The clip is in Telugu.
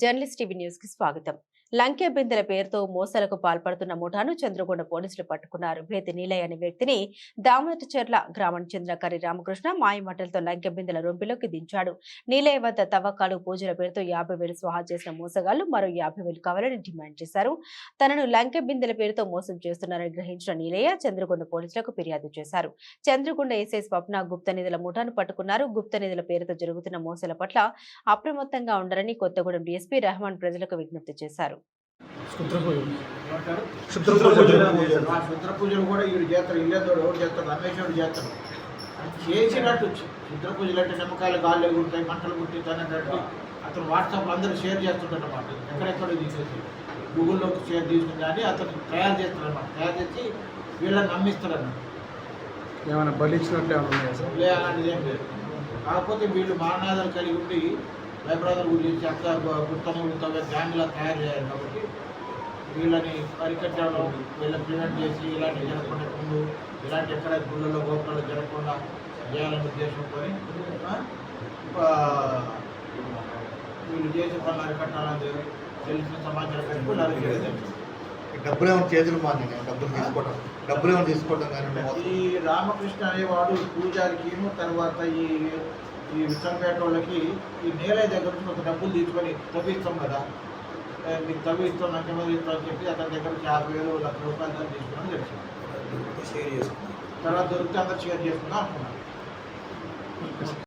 జర్నలిస్ట్ టీవీ న్యూస్ కి స్వాగతం. లంకె బిందెల పేరుతో మోసాలకు పాల్పడుతున్న ముఠాను చంద్రగొండ పోలీసులు పట్టుకున్నారు. భేతి నీలయ్య అనే వ్యక్తిని దామరచర్ల గ్రామానికి చెందిన కర్రి రామకృష్ణ మాయమాటలతో లంకె బిందెల రొంపిలోకి దించాడు. నీలయ్య వద్ద తవ్వకాలు పూజల పేరుతో 50,000 స్వాహా చేసిన మోసగాళ్లు మరో 50,000 కావాలని డిమాండ్ చేశారు. తనను లంకె బిందెల పేరుతో మోసం చేస్తున్నారని గ్రహించిన నీలయ్య చంద్రగొండ పోలీసులకు ఫిర్యాదు చేశారు. చంద్రగొండ ఎస్ఐ స్వప్న గుప్త నిధుల ముఠాను పట్టుకున్నారు. గుప్త నిధుల పేరుతో జరుగుతున్న మోసాల పట్ల అప్రమత్తంగా ఉండాలని కొత్తగూడెం డీఎస్పీ రెహమాన్ ప్రజలకు విజ్ఞప్తి చేశారు. పూజలు కూడా వీడు చేస్తారు, ఇల్లేదోడు ఎవరు చేస్తారు, రమేశ్వరుడు చేస్తారు. చేసినట్టు శుద్ర పూజలు అంటే నిమ్మకాయలు గాల్లో ఉంటాయి, మంటలు గుట్టించనేటట్టు అతను వాట్సాప్లో అందరూ షేర్ చేస్తుంటారన్నమాట. ఎక్కడెక్కడ తీసేసి గూగుల్లోకి షేర్ తీసుకుని కానీ అతను తయారు చేస్తారన్నమాట. తయారు చేసి వీళ్ళని నమ్మిస్తారన్నమాట. ఏమైనా బలిచ్చినట్టు లే అలాంటిది ఏం లేదు. కాకపోతే వీళ్ళు మారణాదాలు కలిగి ఉండి భయప్రాదాలు గురించి అంతా గుర్తని గుర్తగా గ్యాంగ్లా తయారు చేయాలి. కాబట్టి వీళ్ళని అరికట్టడం, వీళ్ళని ప్రివెంట్ చేసి ఇలాంటివి జరగకుండా ముందు ఇలాంటి ఎక్కడ గుళ్ళలో గోపురాలు జరగకుండా చేయాలనే ఉద్దేశంతో వీళ్ళు చేసే పనులు అరికట్టాలని తెలిసిన సమాచారం కలిపి వీళ్ళు అరికట్టేది. డబ్బులు ఏమైనా చేతులు మారినాయి, డబ్బులు ఏమైనా తీసుకోవడం కానీ. ఈ రామకృష్ణ అనేవాడు పూజారికి, తర్వాత ఈ విశ్వంపేట వాళ్ళకి ఈ నీలయ్య దగ్గర నుంచి కొంత డబ్బులు తీసుకొని తవ్విస్తాం కదా, మీకు తవ్విస్తాం, నంచమది ఇస్తాం అని చెప్పి అతని దగ్గర నుంచి 50,000 లక్ష రూపాయలు దాన్ని తీసుకుని తెలిసింది. తర్వాత దొరికితే అందరూ షేర్ చేసుకుందాం అనుకున్నాను.